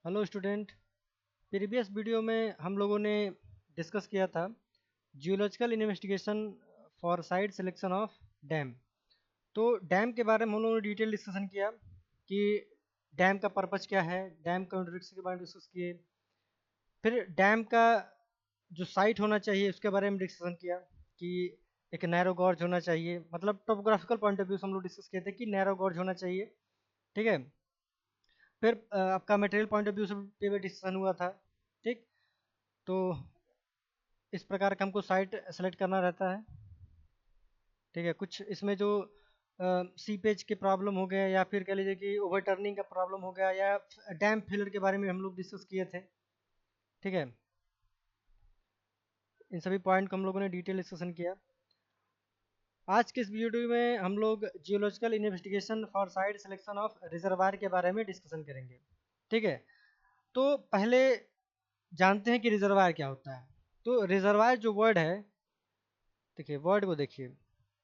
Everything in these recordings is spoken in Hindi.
Hello student. प्रीवियस वीडियो में हम लोगों ने डिस्कस किया था geological investigation for site selection of dam. तो डैम के बारे में हम लोगों ने डिटेल डिस्कशन किया कि डैम का पर्पस क्या है, डैम कंट्रिक्स के बारे में डिस्कस किए। फिर डैम का जो साइट होना चाहिए उसके बारे में डिस्कशन किया कि एक नैरो गॉर्ज होना चाहिए, मतलब टोपोग्राफिकल पॉइंट ऑफ व्यू से हम लोग डिस्कस किए थे कि नैरो गॉर्ज होना चाहिए। ठीक है। फिर आपका मटेरियल पॉइंट ऑफ व्यू से पे डिस्कशन हुआ था। ठीक। तो इस प्रकार का हमको साइट सेलेक्ट करना रहता है। ठीक है। कुछ इसमें जो सीपेज के प्रॉब्लम हो गए या फिर कह लीजिए कि ओवर टर्निंग का प्रॉब्लम हो गया या डैम फेलर के बारे में हम लोग डिस्कस किए थे। ठीक है। इन सभी पॉइंट को हम लोगों ने डिटेल डिस्कशन किया। आज के इस वीडियो में हम लोग geological investigation for site selection of reservoir के बारे में डिस्कशन करेंगे। ठीक है। तो पहले जानते हैं कि रिजर्वायर क्या होता है। तो रिजर्वायर जो वर्ड है, देखिए वर्ड को देखिए,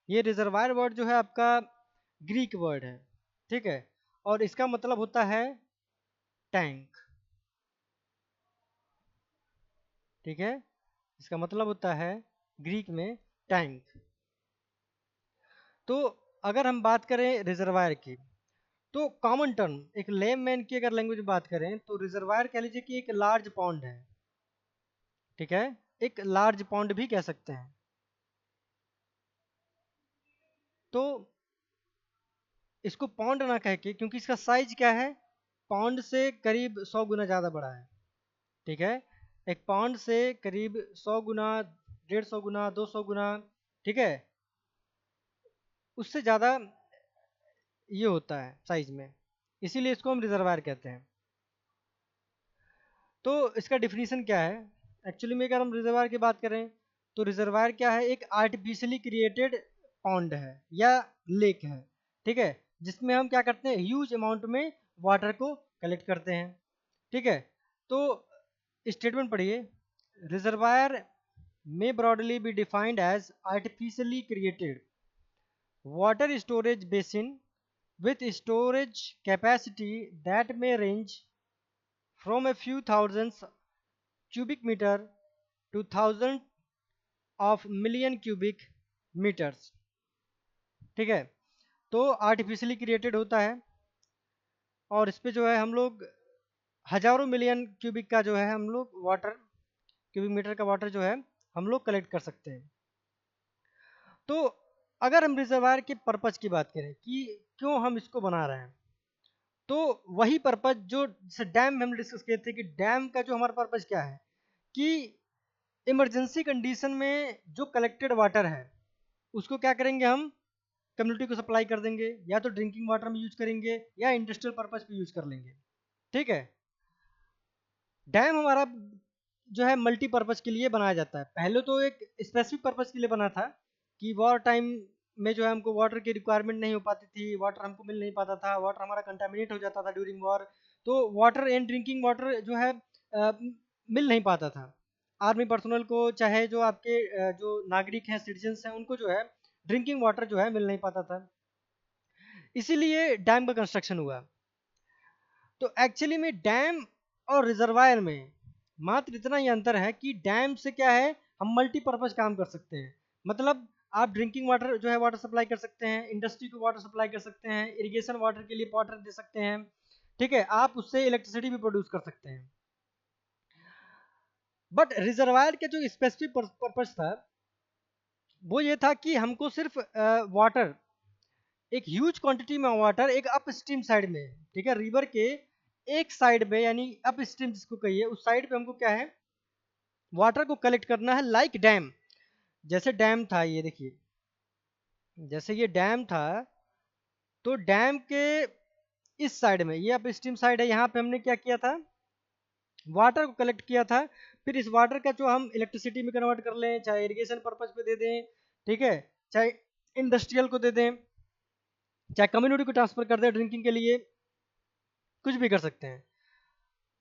ये रिजर्वायर वर्ड जो है आपका ग्रीक वर्ड है। ठीक है। और इसका मतलब होता है टैंक। ठीक है। इसका मतलब होता है ग्रीक में टैंक। तो अगर हम बात करें रिजर्वायर की, तो कॉमन टर्म एक लेमैन की अगर लैंग्वेज में बात करें तो रिजर्वायर कह लीजिए कि एक लार्ज पॉन्ड है। ठीक है। एक लार्ज पॉन्ड भी कह सकते हैं। तो इसको पॉन्ड ना कह के, क्योंकि इसका साइज क्या है, पॉन्ड से करीब 100 गुना ज़्यादा बड़ा है। ठीक है। एक पाउंड से करीब 100 गुना, 150 गुना, 200 गुना, ठीक है, उससे ज़्यादा ये होता है साइज में। इसीलिए इसको हम रिजर्वायर कहते हैं। तो इसका डिफिनीशन क्या है एक्चुअली में, अगर हम रिजर्वायर की बात करें तो रिजर्वायर क्या है, एक आर्टिफिशियली क्रिएटेड पॉन्ड है या लेक है। ठीक है। जिसमें हम क्या करते हैं, ह्यूज अमाउंट में वाटर को कलेक्ट करते हैं। ठीक है। तो स्टेटमेंट पढ़िए। Reservoir may broadly be defined as artificially created water storage basin with storage capacity that may range from a few thousands cubic meter to thousands of million cubic meters। ठीक है। तो आर्टिफिशियली क्रिएटेड होता है और इस पे जो है हम लोग हजारों मिलियन क्यूबिक का जो है हम लोग वाटर, क्यूबिक मीटर का वाटर जो है हम लोग कलेक्ट कर सकते हैं। तो अगर हम रिजर्वायर के पर्पज की बात करें कि क्यों हम इसको बना रहे हैं, तो वही पर्पज जो जैसे डैम में हम डिस्कस किए थे कि डैम का जो हमारा पर्पज क्या है कि इमरजेंसी कंडीशन में जो कलेक्टेड वाटर है उसको क्या करेंगे, हम कम्युनिटी को सप्लाई कर देंगे, या तो ड्रिंकिंग वाटर में यूज करेंगे या इंडस्ट्रियल पर्पज पे यूज कर लेंगे। ठीक है। डैम हमारा जो है मल्टीपर्पज़ के लिए बनाया जाता है। पहले तो एक स्पेसिफिक पर्पज़ के लिए बना था कि वॉर टाइम में जो है हमको वाटर की रिक्वायरमेंट नहीं हो पाती थी, वाटर हमको मिल नहीं पाता था, वाटर हमारा कंटामिनेट हो जाता था ड्यूरिंग वॉर। तो वाटर एंड ड्रिंकिंग वाटर जो है मिल नहीं पाता था। आर्मी पर्सनल को, चाहे जो आपके जो नागरिक हैं, सिटीजन्स हैं, उनको जो है ड्रिंकिंग वाटर जो है मिल नहीं पाता था। इसीलिए डैम का कंस्ट्रक्शन हुआ। तो एक्चुअली में डैम और रिजर्वायर में मात्र इतना ही अंतर है कि डैम से क्या है, हम मल्टीपर्पज काम कर सकते हैं। मतलब आप ड्रिंकिंग वाटर जो है वाटर सप्लाई कर सकते हैं, इंडस्ट्री को वाटर सप्लाई कर सकते हैं, इरिगेशन वाटर के लिए वाटर दे सकते हैं। ठीक है। आप उससे इलेक्ट्रिसिटी भी प्रोड्यूस कर सकते हैं। बट रिजर्वायर के जो स्पेसिफिक पर्पज था वो ये था कि हमको सिर्फ वाटर, एक ह्यूज क्वांटिटी में वाटर एक अप स्ट्रीम साइड में, ठीक है, रिवर के एक साइड में, यानी अप स्ट्रीम जिसको कहिए, उस साइड पे हमको क्या है, वाटर को कलेक्ट करना है लाइक डैम। जैसे डैम था, ये देखिए, जैसे ये डैम था, तो डैम के इस साइड में, ये अप स्ट्रीम साइड है, यहाँ पे हमने क्या किया था, वाटर को कलेक्ट किया था। फिर इस वाटर का जो हम इलेक्ट्रिसिटी में कन्वर्ट कर लें, चाहे इरिगेशन पर्पज पे दे दें, ठीक है, चाहे इंडस्ट्रियल को दे दें, चाहे कम्युनिटी को ट्रांसफर कर दें ड्रिंकिंग के लिए, कुछ भी कर सकते हैं।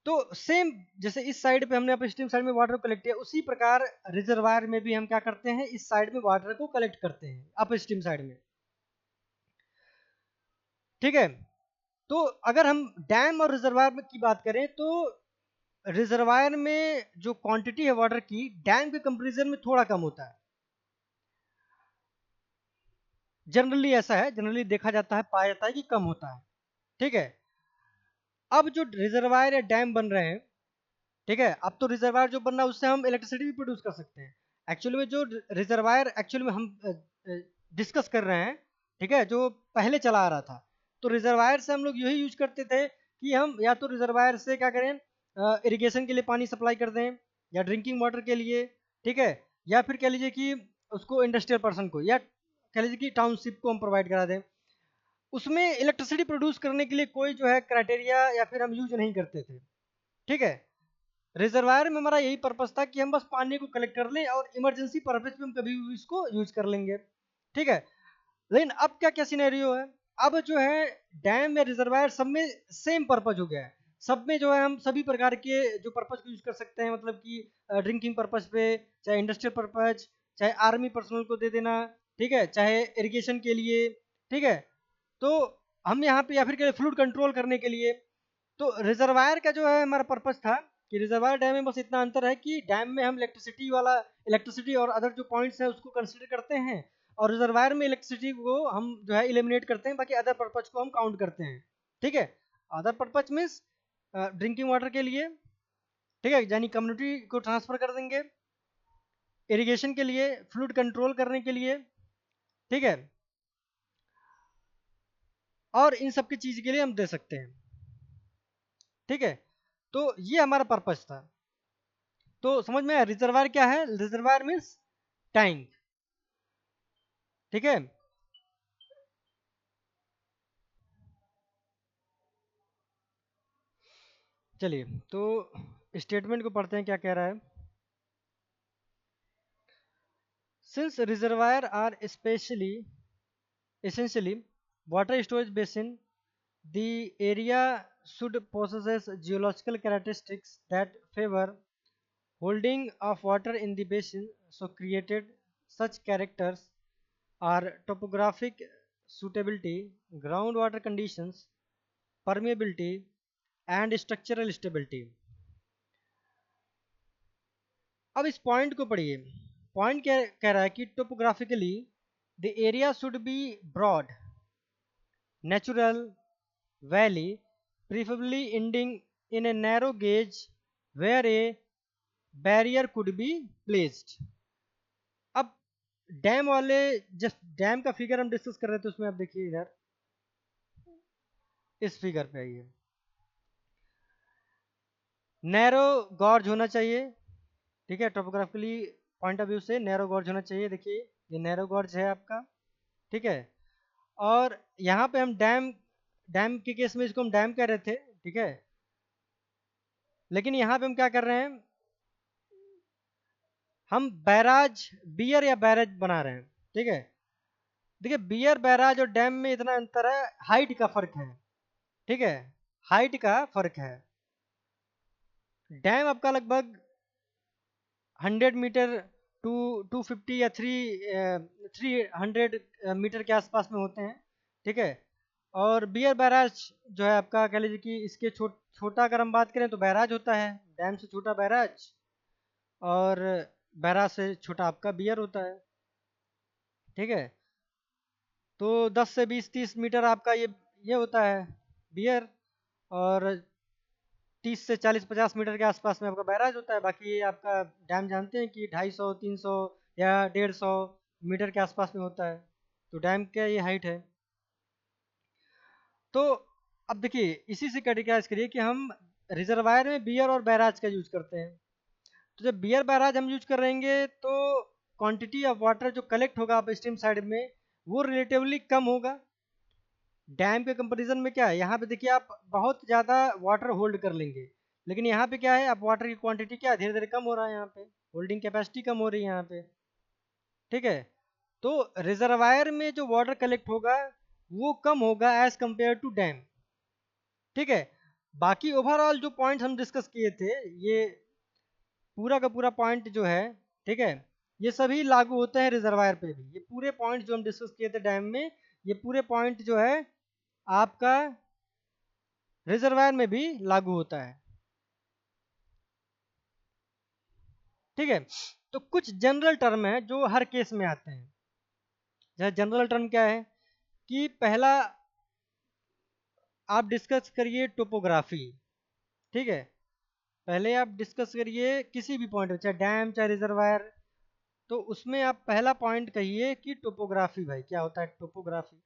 तो सेम जैसे इस साइड पे हमने अपस्ट्रीम साइड में वाटर कलेक्ट किया, उसी प्रकार रिजर्वायर में भी हम क्या करते हैं, इस साइड में वाटर को कलेक्ट करते हैं अपस्ट्रीम साइड में। ठीक है। तो अगर हम डैम और रिजर्वायर की बात करें तो रिजर्वायर में जो क्वांटिटी है वाटर की डैम के कंपैरिजन में थोड़ा कम होता है। जनरली ऐसा है, जनरली देखा जाता है, पाया जाता है कि कम होता है। ठीक है। अब जो रिजर्वायर या डैम बन रहे हैं, ठीक है, अब तो रिजर्वायर जो बन रहा है उससे हम इलेक्ट्रिसिटी भी प्रोड्यूस कर सकते हैं। एक्चुअली में जो रिजर्वायर एक्चुअली में हम डिस्कस कर रहे हैं, ठीक है, जो पहले चला आ रहा था, तो रिजर्वायर से हम लोग यही यूज करते थे कि हम या तो रिजर्वायर से क्या करें, इरिगेशन के लिए पानी सप्लाई कर दें, या ड्रिंकिंग वाटर के लिए, ठीक है, या फिर कह लीजिए कि उसको इंडस्ट्रियल पर्सन को, या कह लीजिए कि टाउनशिप को हम प्रोवाइड करा दें। उसमें इलेक्ट्रिसिटी प्रोड्यूस करने के लिए कोई जो है क्राइटेरिया या फिर हम यूज नहीं करते थे। ठीक है। रिजर्वायर में हमारा यही पर्पस था कि हम बस पानी को कलेक्ट कर लें और इमरजेंसी पर्पज पे हम कभी भी इसको यूज कर लेंगे। ठीक है। लेकिन अब क्या क्या सिनेरियो है, अब जो है डैम या रिजर्वायर सब में सेम पर्पज हो गया है। सब में जो है हम सभी प्रकार के जो पर्पज को यूज कर सकते हैं, मतलब कि ड्रिंकिंग पर्पज पे, चाहे इंडस्ट्रियल पर्पज, चाहे आर्मी पर्सनल को दे देना, ठीक है, चाहे इरिगेशन के लिए, ठीक है। तो हम यहाँ पे या फिर फ्लूड कंट्रोल करने के लिए, तो रिजर्वायर का जो है हमारा पर्पस था कि रिजर्वायर डैम में बस इतना अंतर है कि डैम में हम इलेक्ट्रिसिटी और अदर जो पॉइंट्स है उसको कंसिडर करते हैं, और रिजर्वायर में इलेक्ट्रिसिटी को हम जो है इलिमिनेट करते हैं, बाकी अदर पर्पज को हम काउंट करते हैं। ठीक है। Other purpose means drinking water के लिए, ठीक है, यानी कम्युनिटी को ट्रांसफर कर देंगे, इरिगेशन के लिए, फ्लूड कंट्रोल करने के लिए, ठीक है, और इन सब की चीज के लिए हम दे सकते हैं। ठीक है। तो ये हमारा पर्पस था। तो समझ में आया रिजर्वायर क्या है? Reservoir means tank. ठीक है। चलिए, तो स्टेटमेंट को पढ़ते हैं क्या कह रहा है। Since reservoir are specially essentially water storage basin, the area should possess geological characteristics that favor holding of water in the basin. So created such characters are topographic suitability, groundwater conditions, permeability, and structural stability. अब इस पॉइंट को पढ़िए। पॉइंट क्या कह रहा है कि topographically the area should be broad, natural, valley, preferably ending in a narrow gorge where a barrier could be placed. अब डैम वाले, जस्ट डैम का फिगर हम डिस्कस कर रहे थे, उसमें आप देखिए इधर इस फिगर पे आइए। नैरो गॉर्ज होना चाहिए, ठीक है, टोपोग्राफिकली पॉइंट ऑफ व्यू से नैरो गॉर्ज होना चाहिए। देखिए ये नैरो गॉर्ज है आपका, ठीक है। और यहाँ पे हम डैम, डैम के केस में इसको हम डैम कह रहे थे, ठीक है, लेकिन यहाँ पे हम क्या कर रहे हैं, हम बैराज, बियर या बैराज बना रहे हैं। ठीक है। देखिए बियर, बैराज और डैम में इतना अंतर है, हाइट का फर्क है। ठीक है। हाइट का फर्क है। डैम आपका लगभग 100 मीटर टू 250 या 300 मीटर के आसपास में होते हैं। ठीक है। और बियर बैराज जो है आपका, कह लीजिए कि इसके छोटा अगर हम बात करें तो बैराज होता है, डैम से छोटा बैराज, और बैराज से छोटा आपका बियर होता है। ठीक है। तो 10 से 20-30 मीटर आपका ये होता है बियर, और 30 से 40-50 मीटर के आसपास में आपका बैराज होता है। बाकी ये आपका डैम जानते हैं कि 250-300 या 150 मीटर के आसपास में होता है। तो डैम का ये हाइट है। तो अब देखिए इसी से कैटेगराइज करिए कि हम रिजर्वायर में बियर और बैराज का यूज करते हैं। तो जब बियर बैराज हम यूज करेंगे तो क्वांटिटी ऑफ वाटर जो कलेक्ट होगा आप स्ट्रीम साइड में वो रिलेटिवली कम होगा। डैम के कंपैरिजन में क्या है, यहाँ पे देखिए आप बहुत ज़्यादा वाटर होल्ड कर लेंगे, लेकिन यहाँ पे क्या है, आप वाटर की क्वांटिटी क्या धीरे धीरे कम हो रहा है, यहाँ पे होल्डिंग कैपेसिटी कम हो रही है यहाँ पे। ठीक है। तो रिजर्वायर में जो वाटर कलेक्ट होगा वो कम होगा एज कंपेयर टू डैम। ठीक है। बाकी ओवरऑल जो पॉइंट हम डिस्कस किए थे, ये पूरा का पूरा पॉइंट जो है, ठीक है, ये सभी लागू होते हैं रिजर्वायर पे भी। ये पूरे पॉइंट जो हम डिस्कस किए थे डैम में, ये पूरे पॉइंट जो है आपका रिजर्वायर में भी लागू होता है। ठीक है, तो कुछ जनरल टर्म है जो हर केस में आते हैं। जैसे जनरल टर्म क्या है कि पहला आप डिस्कस करिए टोपोग्राफी। ठीक है, पहले आप डिस्कस करिए किसी भी पॉइंट, चाहे डैम चाहे रिजर्वायर, तो उसमें आप पहला पॉइंट कहिए कि टोपोग्राफी। भाई क्या होता है टोपोग्राफी?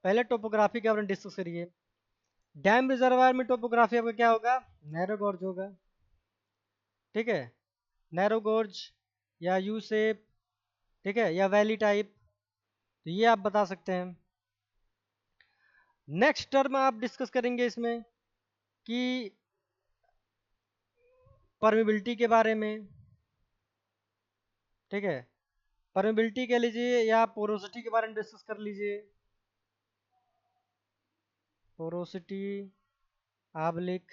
पहले टोपोग्राफी के बारे में डिस्कस करिए। डैम रिजर्वायर में टोपोग्राफी आपका क्या होगा? नैरो गॉर्ज होगा। ठीक है, नैरो गॉर्ज या यू शेप, ठीक है, या वैली टाइप, तो ये आप बता सकते हैं। नेक्स्ट टर्म आप डिस्कस करेंगे इसमें कि परमेबिलिटी के बारे में। ठीक है, परमेबिलिटी कह लीजिए या पोरोसिटी के बारे में डिस्कस कर लीजिए। Porosity आबलिक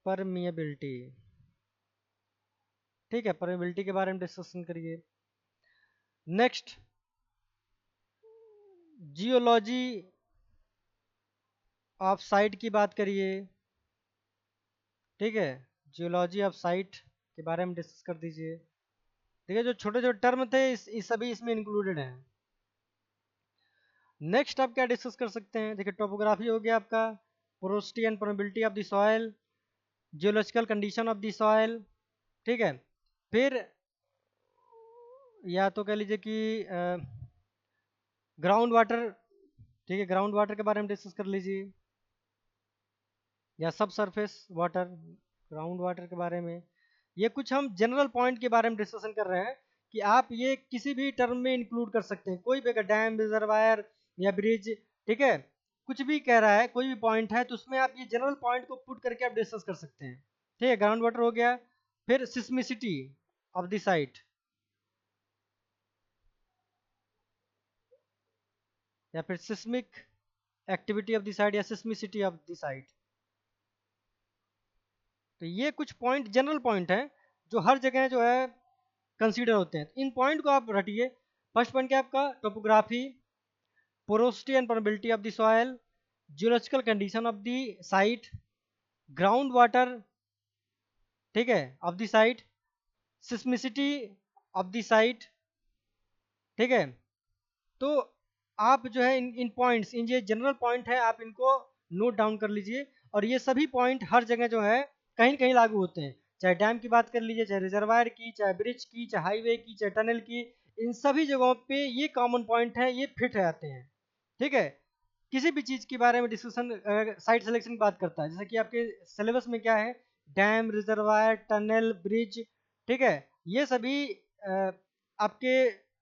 permeability. ठीक है, परमेबिलिटी के बारे में डिस्कशन करिए। नेक्स्ट जियोलॉजी ऑफ साइट की बात करिए। ठीक है, जियोलॉजी ऑफ साइट के बारे में डिस्कस कर दीजिए। ठीक है, जो छोटे छोटे टर्म थे इस सभी इसमें इंक्लूडेड हैं। नेक्स्ट आप क्या डिस्कस कर सकते हैं? देखिए, टोपोग्राफी हो गया आपका, porosity and permeability of the soil, geological condition of the soil. ठीक है, फिर या तो कह लीजिए कि ग्राउंड वाटर। ठीक है, ग्राउंड वाटर के बारे में डिस्कस कर लीजिए, या सब सरफेस वाटर, ग्राउंड वाटर के बारे में। ये कुछ हम जनरल पॉइंट के बारे में डिस्कशन कर रहे हैं कि आप ये किसी भी टर्म में इंक्लूड कर सकते हैं, कोई भी, अगर डैम रिजर्वायर या ब्रिज, ठीक है, कुछ भी कह रहा है, कोई भी पॉइंट है, तो उसमें आप ये जनरल पॉइंट को पुट करके आप डिस्कस कर सकते हैं। ठीक है, ग्राउंड वाटर हो गया। फिर सिस्मिसिटी ऑफ द साइट, या फिर seismic activity of the site, या सिस्मिसिटी ऑफ द साइट। तो ये कुछ पॉइंट जनरल पॉइंट हैं जो हर जगह जो है कंसीडर होते हैं। इन पॉइंट को आप रटिए। फर्स्ट पॉइंट क्या आपका? Topography, porosity and permeability of the soil, geological condition of the site, ground water, ठीक है, of the site, सिस्मिसिटी of the site. ठीक है, तो आप जो है इन पॉइंट्स, इन ये जनरल पॉइंट है, आप इनको नोट डाउन कर लीजिए। और ये सभी पॉइंट हर जगह जो है कहीं न कहीं लागू होते हैं, चाहे डैम की बात कर लीजिए, चाहे रिजर्वायर की, चाहे ब्रिज की, चाहे हाईवे की, चाहे टनल की। इन सभी जगहों पे ये कॉमन पॉइंट है, ये फिट रहते हैं। ठीक है, किसी भी चीज़ के बारे में डिस्कशन साइट सिलेक्शन की बात करता है, जैसे कि आपके सिलेबस में क्या है, डैम, रिजर्वायर, टनल, ब्रिज। ठीक है, ये सभी आपके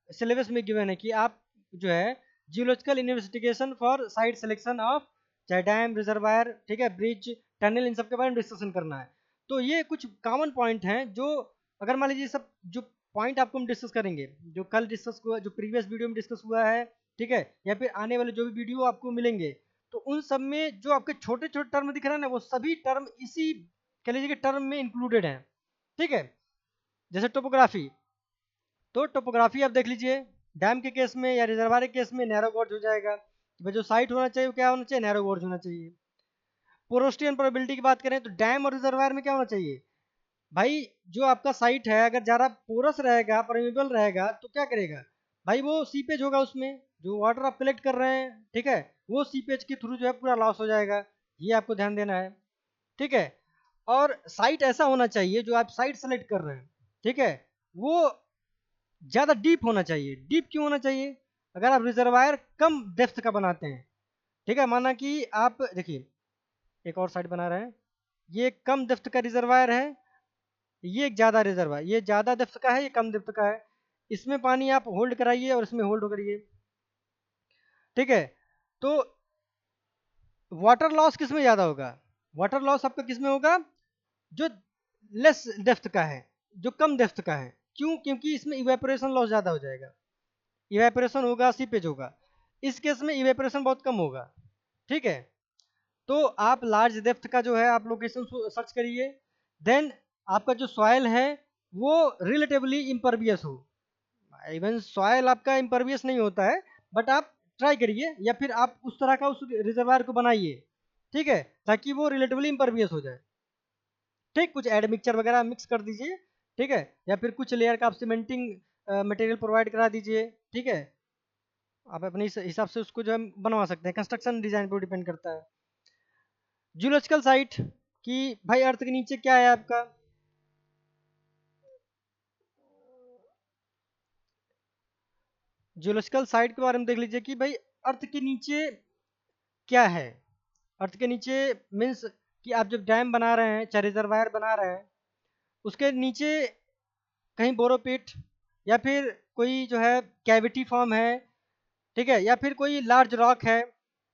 सिलेबस में गिवन है कि आप जो है geological investigation for site selection of, चाहे डैम, रिजर्वायर, ठीक है, ब्रिज, टनल, इन सब के बारे में डिस्कशन करना है। तो ये कुछ कॉमन पॉइंट हैं जो, अगर मान लीजिए सब जो पॉइंट आपको हम डिस्कस करेंगे, जो कल डिस्कस हुआ, जो प्रीवियस वीडियो में डिस्कस हुआ है, ठीक है, या फिर आने वाले जो भी वीडियो आपको मिलेंगे, तो उन सब में जो आपके छोटे छोटे टर्म दिख रहे हैं ना, वो सभी टर्म इसी कह लीजिए कि टर्म में इंक्लूडेड हैं। ठीक है, जैसे टोपोग्राफी, तो टोपोग्राफी आप देख लीजिए, डैम के केस में या रिजर्वायर के केस में नैरो गॉर्ज हो जाएगा। तो जो साइट होना चाहिए वो क्या होना चाहिए? नैरो गॉर्ज होना चाहिए। पोरोसिटी एंड प्रोबेबिलिटी की बात करें तो डैम और रिजर्वायर में क्या होना चाहिए? भाई जो आपका साइट है अगर ज़्यादा पोरस रहेगा, परमेबल रहेगा, तो क्या करेगा भाई? वो सीपेज होगा, उसमें जो वाटर आप कलेक्ट कर रहे हैं, ठीक है, वो सीपेज के थ्रू जो है पूरा लॉस हो जाएगा। ये आपको ध्यान देना है। ठीक है, और साइट ऐसा होना चाहिए, जो आप साइट सेलेक्ट कर रहे हैं, ठीक है, वो ज़्यादा डीप होना चाहिए। डीप क्यों होना चाहिए? अगर आप रिजर्वायर कम डेप्थ का बनाते हैं, ठीक है, माना कि आप देखिए एक और साइट बना रहे हैं, ये कम डेप्थ का रिजर्वायर है, ये एक ज़्यादा रिजर्वायर, ये ज़्यादा डेप्थ का है, ये कम डेप्थ का है। इसमें पानी आप होल्ड कराइए और इसमें होल्ड करिए। ठीक है, तो वाटर लॉस किस में ज़्यादा होगा? वाटर लॉस आपका किस में होगा? जो लेस डेप्थ का है, जो कम डेप्थ का है। क्यों? क्योंकि इसमें इवेपोरेशन लॉस ज़्यादा हो जाएगा। इवेपोरेशन होगा, सीपेज होगा। इस केस में इवेपोरेशन बहुत कम होगा। ठीक है, तो आप लार्ज डेप्थ का जो है आप लोकेशन सर्च करिए। देन आपका जो सॉइल है वो रिलेटिवली इम्परवियस हो। इवन सॉयल आपका इम्परवियस नहीं होता है, बट आप ट्राई करिए या फिर आप उस तरह का उस रिजर्वायर को बनाइए, ठीक है, ताकि वो रिलेटिवली इम्परवियस हो जाए। ठीक, कुछ एड मिक्सचर वगैरह मिक्स कर दीजिए, ठीक है, या फिर कुछ लेयर का आप सीमेंटिंग मटेरियल प्रोवाइड करा दीजिए, ठीक है। आप अपने हिसाब से उसको जो है बनवा सकते हैं, कंस्ट्रक्शन डिजाइन पर डिपेंड करता है। जियोलॉजिकल साइट कि भाई अर्थ के नीचे क्या है आपका, जियोलॉजिकल साइट के बारे में देख लीजिए कि भाई अर्थ के नीचे क्या है। अर्थ के नीचे मीन्स कि आप जब डैम बना रहे हैं चाहे रिजर्वायर बना रहे हैं, उसके नीचे कहीं बोरोपिट या फिर कोई जो है कैविटी फॉर्म है, ठीक है, या फिर कोई लार्ज रॉक है,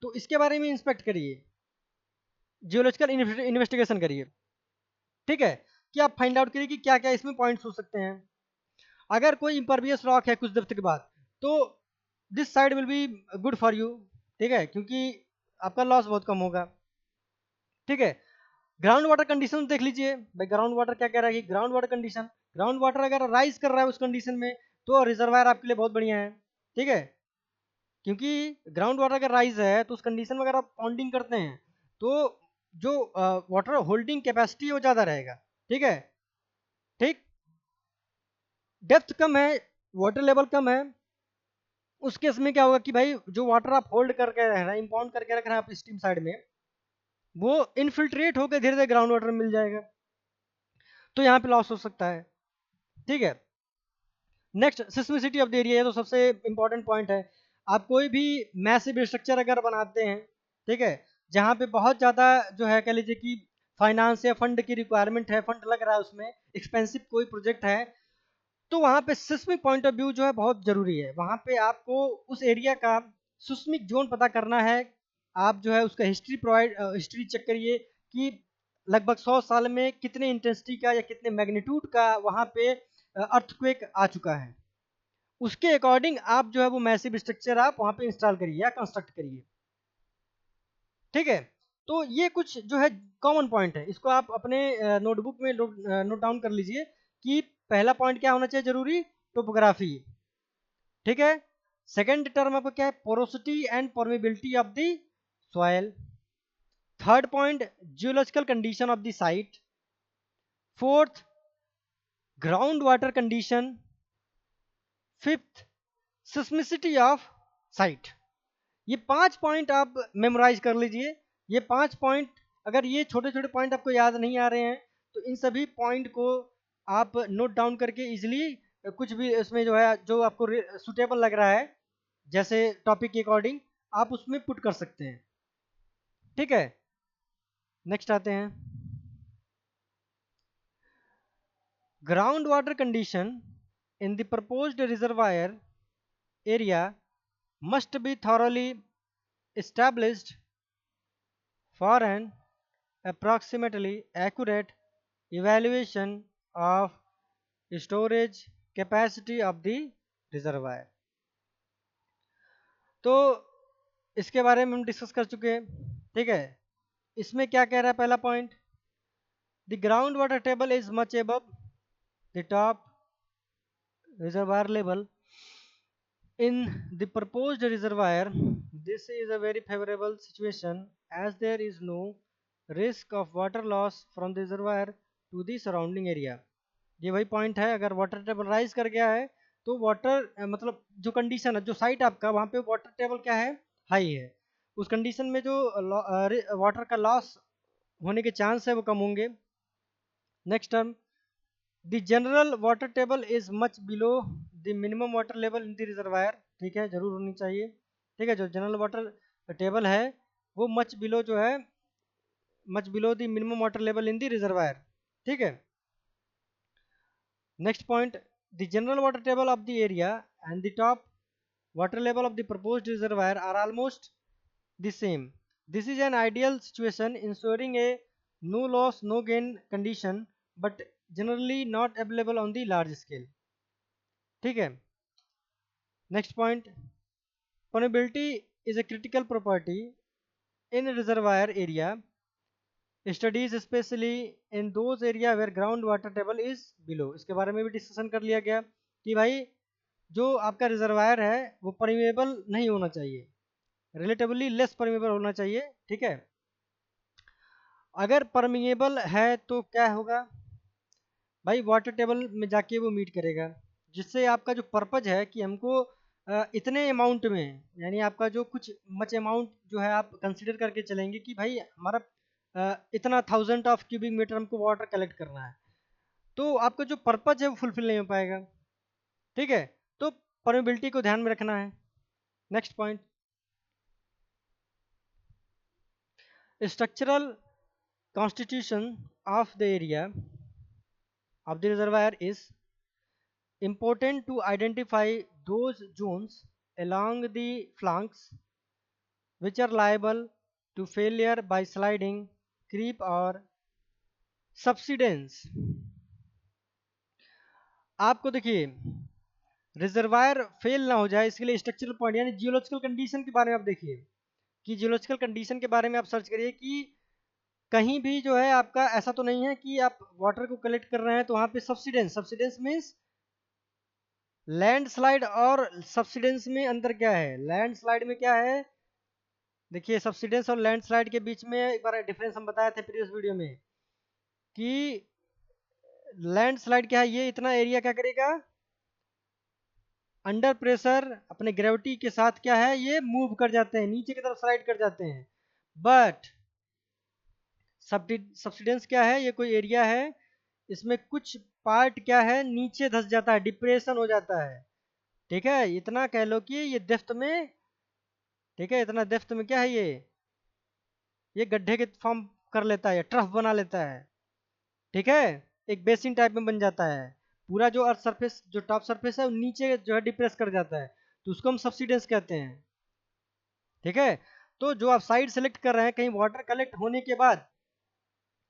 तो इसके बारे में इंस्पेक्ट करिए, जियोलॉजिकल इन्वेस्टिगेशन करिए, ठीक है, कि आप फाइंड आउट करिए कि क्या क्या इसमें पॉइंट्स हो सकते हैं। अगर कोई इम्परवियस रॉक है कुछ डेप्थ के बाद, तो this side will be good for you, ठीक है, क्योंकि आपका लॉस बहुत कम होगा, ठीक है। ग्राउंड वाटर कंडीशन देख लीजिए, भाई ग्राउंड वाटर क्या कह रहा है कि ground water condition, ground water अगर राइज कर रहा है उस कंडीशन में, तो रिजर्वायर आपके लिए बहुत बढ़िया है, ठीक है, क्योंकि ग्राउंड वाटर अगर राइज है तो उस कंडीशन में अगर आप पॉन्डिंग करते हैं, तो जो वाटर होल्डिंग कैपेसिटी है वो ज़्यादा रहेगा, ठीक है, ठीक। डेप्थ कम है, वाटर लेवल कम है, उस केस में क्या होगा कि भाई जो वाटर आप होल्ड करके रह रहे हैं, इंपाउंड करके रख रहे हैं आप स्टीम साइड में, वो इनफिल्ट्रेट होकर धीरे धीरे ग्राउंड वाटर में मिल जाएगा, तो यहाँ पे लॉस हो सकता है, ठीक है। नेक्स्ट, सिस्मिसिटी ऑफ द एरिया, ये तो सबसे इंपॉर्टेंट पॉइंट है। आप कोई भी मैसिव स्ट्रक्चर अगर बनाते हैं, ठीक है, जहाँ पे बहुत ज़्यादा जो है कह लीजिए कि फाइनेंस या फंड की रिक्वायरमेंट है, फंड लग रहा है उसमें, एक्सपेंसिव कोई प्रोजेक्ट है, तो वहाँ पे सिस्मिक पॉइंट ऑफ व्यू जो है बहुत ज़रूरी है। वहाँ पे आपको उस एरिया का सिस्मिक जोन पता करना है। आप जो है उसका हिस्ट्री चेक करिए कि लगभग 100 साल में कितने इंटेंसिटी का या कितने मैग्नीट्यूड का वहाँ पे अर्थक्वेक आ चुका है। उसके अकॉर्डिंग आप जो है वो मैसिव स्ट्रक्चर आप वहाँ पे इंस्टॉल करिए या कंस्ट्रक्ट करिए, ठीक है। तो ये कुछ जो है कॉमन पॉइंट है, इसको आप अपने नोटबुक में नोट डाउन कर लीजिए कि पहला पॉइंट क्या होना चाहिए जरूरी, टोपोग्राफी, ठीक है। सेकंड टर्म आपका क्या है, porosity and permeability of the soil. Third point, geological condition of the site. Fourth, ground water condition. Fifth, सिस्मिसिटी of site. ये 5 पॉइंट आप मेमोराइज कर लीजिए। ये 5 पॉइंट, अगर ये छोटे छोटे पॉइंट आपको याद नहीं आ रहे हैं, तो इन सभी पॉइंट को आप नोट डाउन करके इजिली कुछ भी इसमें जो है जो आपको सुटेबल लग रहा है, जैसे टॉपिक के अकॉर्डिंग आप उसमें पुट कर सकते हैं, ठीक है। नेक्स्ट आते हैं, ground water condition in the proposed reservoir area must be thoroughly established for an approximately accurate evaluation of storage capacity of the reservoir। तो इसके बारे में हम डिस्कस कर चुके हैं, ठीक है। इसमें क्या कह रहा है पहला point, the ground water table is much above the top reservoir level in the proposed reservoir. This is a very favorable situation as there is no risk of water loss from the reservoir to the surrounding area। ये वही पॉइंट है, अगर वाटर टेबल राइज कर गया है तो वाटर मतलब जो कंडीशन है, जो साइट आपका वहाँ पे वाटर टेबल क्या है, हाई है, उस कंडीशन में जो वाटर का लॉस होने के चांस है वो कम होंगे। Next term, the general water table is much below the minimum water level in the reservoir. ठीक है, जरूर होनी चाहिए, ठीक है। जो जनरल वाटर टेबल है वो मच बिलो जो है, much below the minimum water level in the reservoir, ठीक है। Next point, the general water table of the area and the top water level of the proposed reservoir are almost the same. This is an ideal situation ensuring a no loss no gain condition, but generally not available on the large scale, ठीक है। Next point, permeability is a critical property in reservoir area studies specially in those area where ground water table is below, इसके बारे में भी डिस्कशन कर लिया गया कि भाई जो आपका रिजर्वायर है वो परमेबल नहीं होना चाहिए, रिलेटिवली लेस परमेबल होना चाहिए, ठीक है। अगर परमेबल है तो क्या होगा भाई, वाटर टेबल में जाके वो मीट करेगा, जिससे आपका जो पर्पज है कि हमको इतने अमाउंट में, यानी आपका जो कुछ मच अमाउंट जो है आप कंसिडर करके चलेंगे कि भाई हमारा इतना 1000 ऑफ क्यूबिक मीटर हमको वाटर कलेक्ट करना है, तो आपका जो पर्पज है वो फुलफिल नहीं हो पाएगा, ठीक है। तो परमेबिलिटी को ध्यान में रखना है। Next point, structural constitution of the area of the reservoir is important to identify those zones along the flanks which are liable to failure by sliding, creep or subsidence। आपको देखिए रिजर्वायर फेल ना हो जाए इसके लिए स्ट्रक्चरल पॉइंट यानी जियोलॉजिकल कंडीशन के बारे में आप देखिए कि जियोलॉजिकल कंडीशन के बारे में आप सर्च करिए कि कहीं भी जो है आपका ऐसा तो नहीं है कि आप वाटर को कलेक्ट कर रहे हैं तो वहां पे सब्सिडेंस, सब्सिडेंस मीन्स लैंडस्लाइड और सब्सिडेंस में अंतर क्या है। लैंडस्लाइड में क्या है, देखिए सब्सिडेंस और लैंडस्लाइड के बीच में एक बार डिफरेंस हम बताए थे प्रीवियस वीडियो में कि लैंडस्लाइड क्या है, ये इतना एरिया क्या करेगा अंडर प्रेशर अपने ग्रेविटी के साथ क्या है ये मूव कर जाते हैं, नीचे की तरफ स्लाइड कर जाते हैं। बट सब्सिडेंस क्या है, ये कोई एरिया है इसमें कुछ पार्ट क्या है नीचे धस जाता है, डिप्रेशन हो जाता है, ठीक है। इतना कह लो कि ये डेप्थ में, ठीक है, इतना डेप्थ में क्या है ये गड्ढे के फॉर्म कर लेता है, ट्रफ बना लेता है, ठीक है, एक बेसिन टाइप में बन जाता है। पूरा जो अर्थ सरफेस जो टॉप सरफेस है वो नीचे जो है डिप्रेस कर जाता है, तो उसको हम सब्सिडेंस कहते हैं, ठीक है। तो जो आप साइड सेलेक्ट कर रहे हैं कहीं वाटर कलेक्ट होने के बाद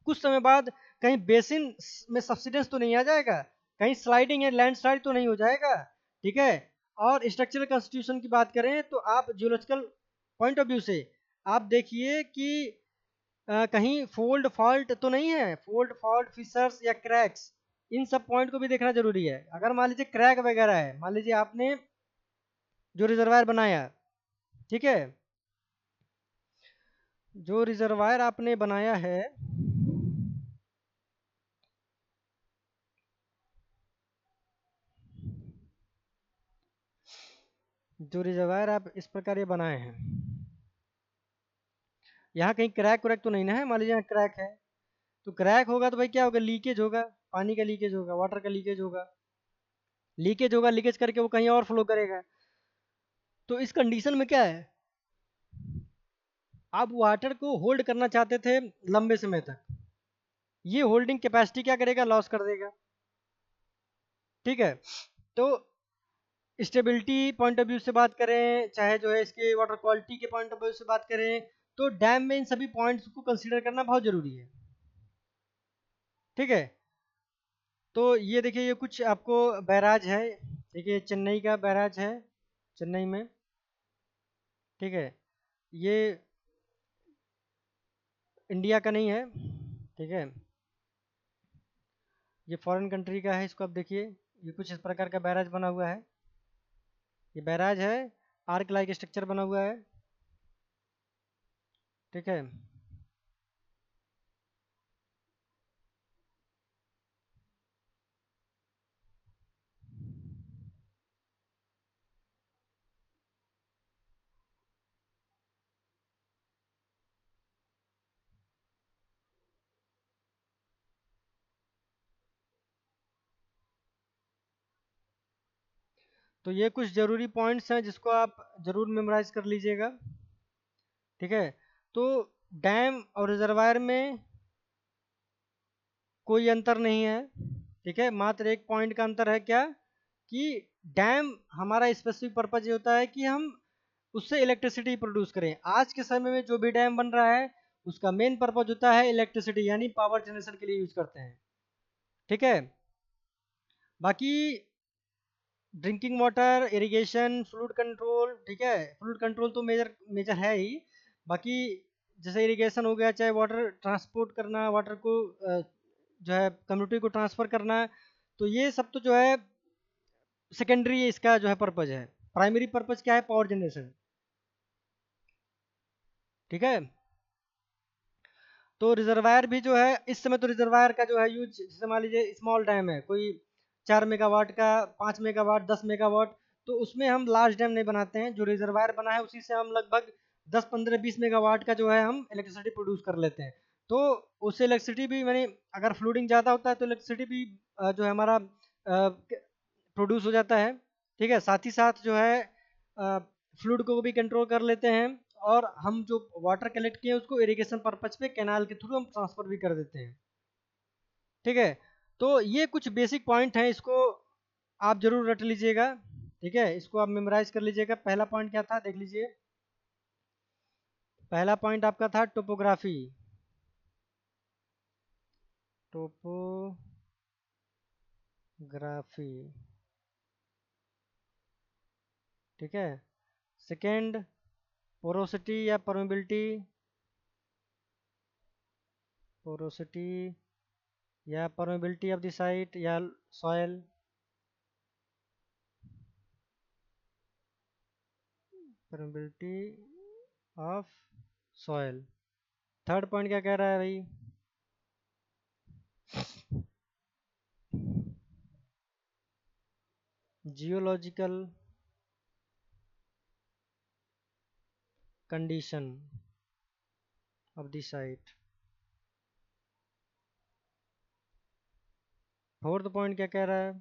कुछ समय बाद कहीं बेसिन में सब्सिडेंस तो नहीं आ जाएगा, कहीं स्लाइडिंग या लैंडस्लाइड तो नहीं हो जाएगा, ठीक है। और स्ट्रक्चरल कंस्टिट्यूशन की बात करें तो आप जियोलॉजिकल पॉइंट ऑफ व्यू से आप देखिए कि कहीं फोल्ड फॉल्ट तो नहीं है, फोल्ड फॉल्ट फिशर्स या क्रैक्स, इन सब पॉइंट को भी देखना जरूरी है। अगर मान लीजिए क्रैक वगैरह है, मान लीजिए आपने जो रिजर्वायर बनाया, ठीक है, जो रिजर्वायर आपने बनाया है जो रिजर्वायर आप इस प्रकार ये बनाए हैं, यहाँ कहीं क्रैक व्रैक तो नहीं ना है, मान लीजिए यहाँ क्रैक है, तो क्रैक होगा तो भाई क्या होगा, लीकेज होगा, पानी का लीकेज होगा, वाटर का लीकेज होगा, लीकेज होगा, लीकेज करके वो कहीं और फ्लो करेगा। तो इस कंडीशन में क्या है, आप वाटर को होल्ड करना चाहते थे लंबे समय तक, ये होल्डिंग कैपेसिटी क्या करेगा, लॉस कर देगा, ठीक है। तो स्टेबिलिटी पॉइंट ऑफ व्यू से बात करें चाहे जो है इसके वाटर क्वालिटी के पॉइंट ऑफ व्यू से बात करें, तो डैम में इन सभी पॉइंट्स को कंसीडर करना बहुत जरूरी है, ठीक है। तो ये देखिए ये कुछ आपको बैराज है, देखिए चेन्नई का बैराज है, चेन्नई में, ठीक है। ये इंडिया का नहीं है, ठीक है, ये फॉरेन कंट्री का है, इसको आप देखिए ये कुछ इस प्रकार का बैराज बना हुआ है, ये बैराज है, आर्क लाइक स्ट्रक्चर बना हुआ है, ठीक है। तो ये कुछ ज़रूरी पॉइंट्स हैं जिसको आप ज़रूर मेमोराइज कर लीजिएगा, ठीक है। तो डैम और रिजर्वायर में कोई अंतर नहीं है, ठीक है, मात्र एक पॉइंट का अंतर है क्या कि डैम हमारा स्पेसिफिक पर्पज ये होता है कि हम उससे इलेक्ट्रिसिटी प्रोड्यूस करें। आज के समय में जो भी डैम बन रहा है उसका मेन पर्पज होता है इलेक्ट्रिसिटी यानी पावर जनरेशन के लिए यूज करते हैं, ठीक है। बाकी drinking water, irrigation, fluid control, ठीक है, फ्लूड कंट्रोल तो मेजर मेजर है ही, बाकी जैसे इरिगेशन हो गया, चाहे वाटर ट्रांसपोर्ट करना, वाटर को जो है कम्युनिटी को ट्रांसफ़र करना है, तो ये सब तो जो है सेकेंडरी इसका जो है पर्पज़ है। प्राइमरी पर्पज़ क्या है? Power generation. ठीक है। तो रिजर्वायर भी जो है इस समय तो रिजर्वायर का जो है यूज, जैसे मान लीजिए स्मॉल डैम है कोई 4 मेगावाट का, 5 मेगावाट, 10 मेगावाट, तो उसमें हम लार्ज डैम नहीं बनाते हैं। जो रिजर्वायर बना है उसी से हम लगभग 10, 15, 20 मेगावाट का जो है हम इलेक्ट्रिसिटी प्रोड्यूस कर लेते हैं। तो उससे इलेक्ट्रिसिटी भी मैंने, अगर फ्लूडिंग ज़्यादा होता है तो इलेक्ट्रिसिटी भी जो है हमारा प्रोड्यूस हो जाता है। ठीक है, साथ ही साथ जो है फ्लूड को भी कंट्रोल कर लेते हैं, और हम जो वाटर कलेक्ट किए उसको इरिगेशन पर्पज पे कैनाल के थ्रू हम ट्रांसफर भी कर देते हैं। ठीक है, तो ये कुछ बेसिक पॉइंट हैं, इसको आप जरूर रट लीजिएगा। ठीक है, इसको आप मेमोराइज कर लीजिएगा। पहला पॉइंट क्या था देख लीजिए। पहला पॉइंट आपका था टोपोग्राफी। टोपोग्राफी। ठीक है। सेकंड, पोरोसिटी या परमेबिलिटी। पोरोसिटी या परमेबिलिटी ऑफ द साइट या soil. Permeability of soil. Third point क्या कह रहा है भाई? Geological condition of the site. Fourth point क्या कह रहा है?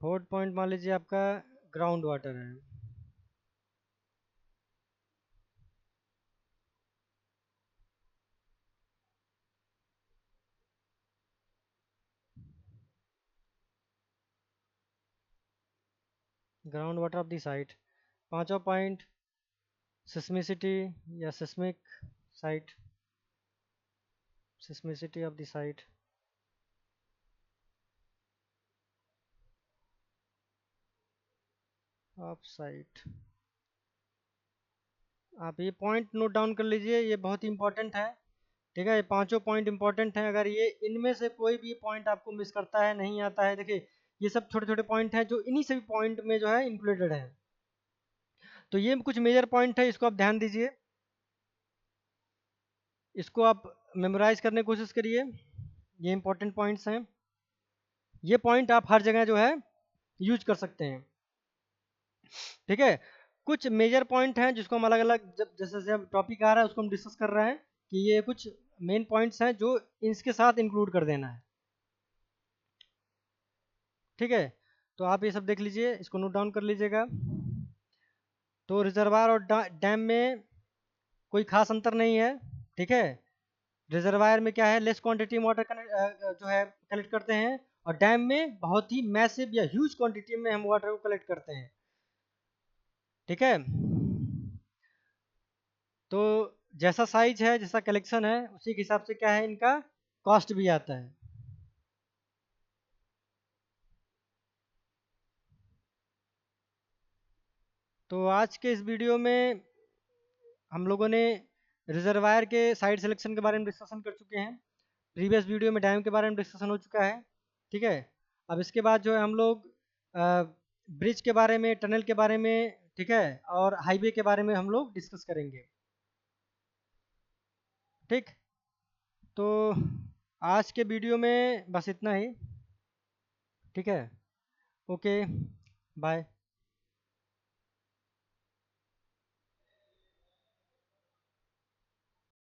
फोर्थ पॉइंट मान लीजिए आपका ग्राउंड वाटर है। Ground water of the site. पांचवा पॉइंट सिस्मिसिटी या seismic site. सिस्मिसिटी of the site. Of site. आप ये पॉइंट नोट डाउन कर लीजिए, ये बहुत इंपॉर्टेंट है। ठीक है, ये पांचों पॉइंट इंपॉर्टेंट हैं। अगर ये इनमें से कोई भी पॉइंट आपको मिस करता है, नहीं आता है, देखिए ये सब छोटे छोटे पॉइंट हैं जो इन्हीं सभी पॉइंट में जो है इंक्लूडेड है। तो ये कुछ मेजर पॉइंट है, इसको आप ध्यान दीजिए, इसको आप मेमोराइज करने की कोशिश करिए। ये इंपॉर्टेंट पॉइंट्स हैं, ये पॉइंट आप हर जगह जो है यूज कर सकते हैं। ठीक है, कुछ मेजर पॉइंट हैं जिसको हम अलग अलग, जब जैसे जैसे टॉपिक आ रहा है उसको हम डिस्कस कर रहे हैं, कि ये कुछ मेन पॉइंट्स हैं जो इसके साथ इंक्लूड कर देना है। ठीक है, तो आप ये सब देख लीजिए, इसको नोट डाउन कर लीजिएगा। तो रिजर्वायर और डैम में कोई खास अंतर नहीं है। ठीक है, रिजर्वायर में क्या है, लेस क्वांटिटी में वाटर जो है कलेक्ट करते हैं, और डैम में बहुत ही मैसिव या ह्यूज क्वांटिटी में हम वाटर को कलेक्ट करते हैं। ठीक है, तो जैसा साइज है, जैसा कलेक्शन है, उसी के हिसाब से क्या है, इनका कॉस्ट भी आता है। तो आज के इस वीडियो में हम लोगों ने रिजर्वायर के साइट सिलेक्शन के बारे में डिस्कशन कर चुके हैं। प्रीवियस वीडियो में डैम के बारे में डिस्कशन हो चुका है। ठीक है, अब इसके बाद जो है हम लोग ब्रिज के बारे में, टनल के बारे में, ठीक है, और हाईवे के बारे में हम लोग डिस्कस करेंगे। ठीक, तो आज के वीडियो में बस इतना ही। ठीक है, ओके, बाय।